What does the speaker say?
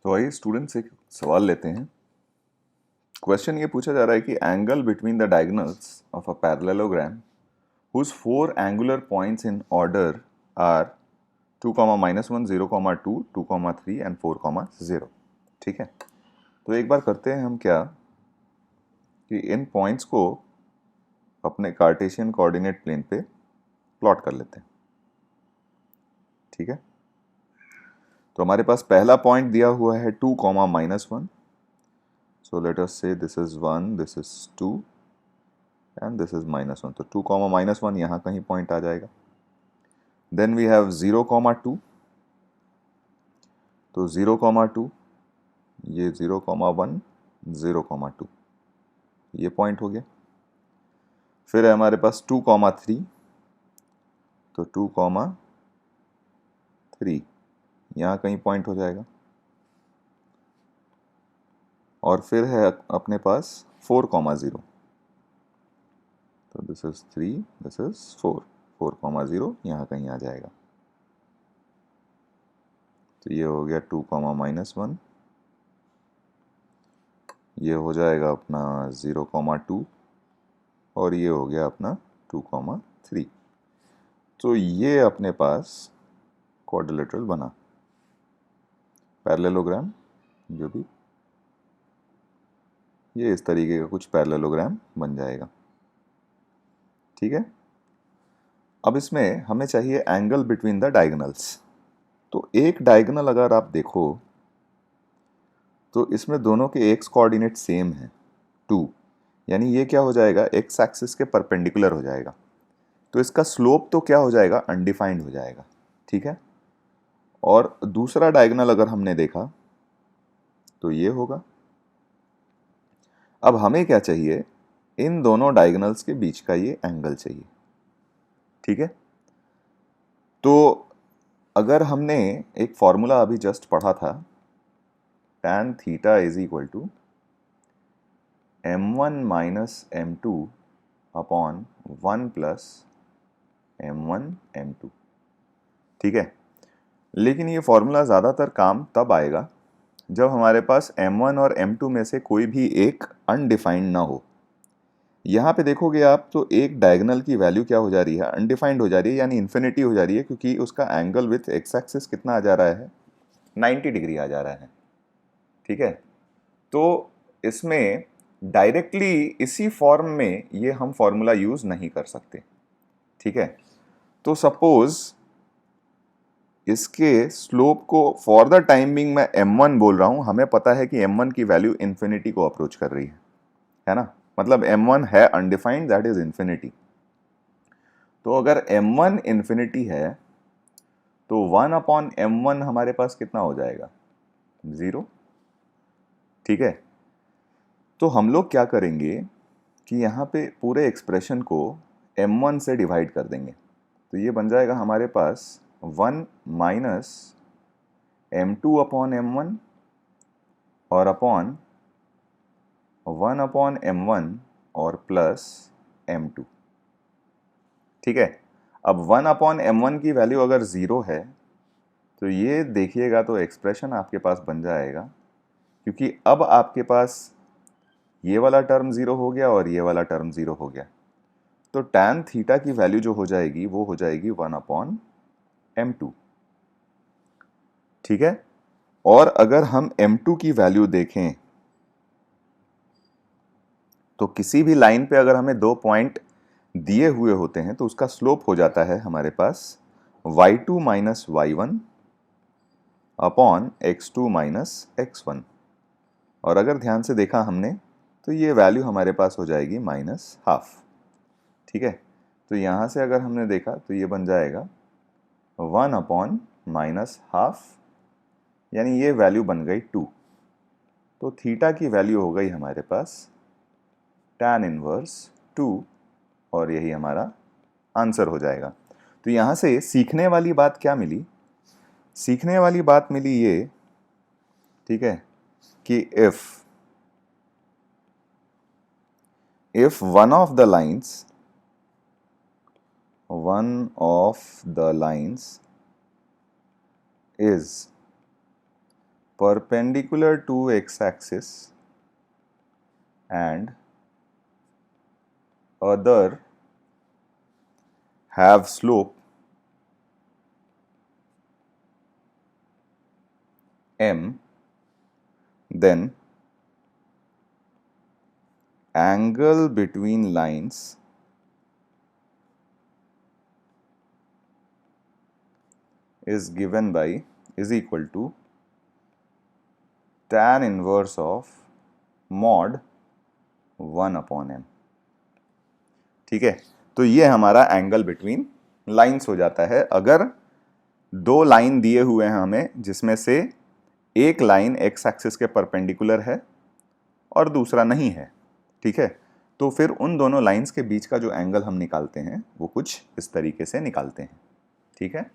तो आइए स्टूडेंट्स एक सवाल लेते हैं। क्वेश्चन ये पूछा जा रहा है कि angle between the diagonals of a parallelogram whose four angular points in order are 2 -1 0 2 2 3 and 4 0। ठीक है, तो एक बार करते हैं हम क्या कि इन पॉइंट्स को अपने कार्टेशियन कोऑर्डिनेट प्लेन पे प्लॉट कर लेते हैं। ठीक है, तो हमारे पास पहला पॉइंट दिया हुआ है 2 -1। सो लेट अस से this is 1, this is 2 and this is -1। तो 2 -1 यहाँ कहीं पॉइंट आ जाएगा। देन वी हैव 0 2, तो 0 2, ये 0 1 0 2, ये पॉइंट हो गया। फिर है हमारे पास 2 3, तो 2 3 यहाँ कहीं पॉइंट हो जाएगा। और फिर है अपने पास 4 0, तो दिस इज 3, दिस इज 4, 4 0 यहाँ कहीं आ जाएगा। तो ये हो गया 2 -1, ये हो जाएगा अपना 0 2, और ये हो गया अपना 2 3। तो ये अपने पास क्वाड्रिलेटरल बना, पैरेललोग्राम जो भी, ये इस तरीके का कुछ पैरेललोग्राम बन जाएगा। ठीक है, अब इसमें हमें चाहिए एंगल बिटवीन द डायगोनल्स। तो एक डायगोनल अगर आप देखो तो इसमें दोनों के एक्स कोऑर्डिनेट सेम है 2, यानी ये क्या हो जाएगा, एक्स एक्सिस के परपेंडिकुलर हो जाएगा। तो इसका स्लोप तो क्या हो जाएगा, अनडिफाइंड हो जाएगा। ठीक है, और दूसरा डायगोनल अगर हमने देखा तो ये होगा। अब हमें क्या चाहिए, इन दोनों डायगोनल्स के बीच का ये एंगल चाहिए। ठीक है, तो अगर हमने एक फॉर्मूला अभी जस्ट पढ़ा था, tan theta is equal to m1 minus m2 upon 1 plus m1 m2। ठीक है, लेकिन ये फॉर्मूला ज़्यादातर काम तब आएगा जब हमारे पास m1 और m2 में से कोई भी एक अनडिफाइंड ना हो। यहाँ पे देखोगे आप तो एक डायगोनल की वैल्यू क्या हो जा रही है, अनडिफाइंड हो जा रही है, यानी इन्फिनिटी हो जा रही है, क्योंकि उसका एंगल विथ एक्स एक्सिस कितना आ जा रहा है, 90 डिग्री आ जा रहा है। ठीक है, तो इसमें डायरेक्टली इसी फॉर्म में ये हम फॉर्मूला यूज नहीं कर सकते। ठीक है, तो सपोज इसके स्लोप को फॉर द टाइम बिंग मैं m1 बोल रहा हूं, हमें पता है कि m1 की वैल्यू इन्फिनिटी को अप्रोच कर रही है ना, मतलब m1 है अनडिफाइंड, दैट इज इन्फिनिटी। तो अगर m1 इन्फिनिटी है तो 1 अपॉन m1 हमारे पास कितना हो जाएगा, 0। ठीक है, तो हम लोग क्या करेंगे कि यहाँ पे पूरे एक्सप्रेशन को m1 से डिवाइड कर देंगे। तो ये बन जाएगा हमारे पास 1 माइनस m2 अपॉन m1 और अपॉन 1 अपॉन m1 और प्लस m2। ठीक है, अब 1 अपॉन m1 की वैल्यू अगर 0 है तो ये देखिएगा तो एक्सप्रेशन आपके पास बन जाएगा, क्योंकि अब आपके पास ये वाला टर्म 0 हो गया और ये वाला टर्म 0 हो गया। तो tan थीटा की वैल्यू जो हो जाएगी वो हो जाएगी 1 अपॉन m2। ठीक है, और अगर हम m2 की वैल्यू देखें तो किसी भी लाइन पे अगर हमें दो पॉइंट दिए हुए होते हैं तो उसका स्लोप हो जाता है हमारे पास y2 minus y1 upon x2 minus x1। और अगर ध्यान से देखा हमने तो ये वैल्यू हमारे पास हो जाएगी -12। ठीक है, तो यहाँ से अगर हमने देखा तो ये बन जाएगा 1 अपॉन -12, यानी ये वैल्यू बन गई 2। तो थीटा की वैल्यू हो गई हमारे पास tan इनवर्स 2, और यही हमारा आंसर हो जाएगा। तो यहाँ से सीखने वाली बात क्या मिली, सीखने वाली बात मिली ये, ठीक है, कि if one of the lines is perpendicular to x-axis and other have slope m, then angle between lines is given by is equal to tan inverse of mod 1/m। ठीक है, तो ये हमारा एंगल बिटवीन लाइंस हो जाता है अगर दो लाइन दिए हुए हैं हमें, जिसमें से एक लाइन एक्स एक्सिस के परपेंडिकुलर है और दूसरा नहीं है। ठीक है, तो फिर उन दोनों लाइंस के बीच का जो एंगल हम निकालते हैं वो कुछ इस तरीके से निकालते हैं। ठीक है।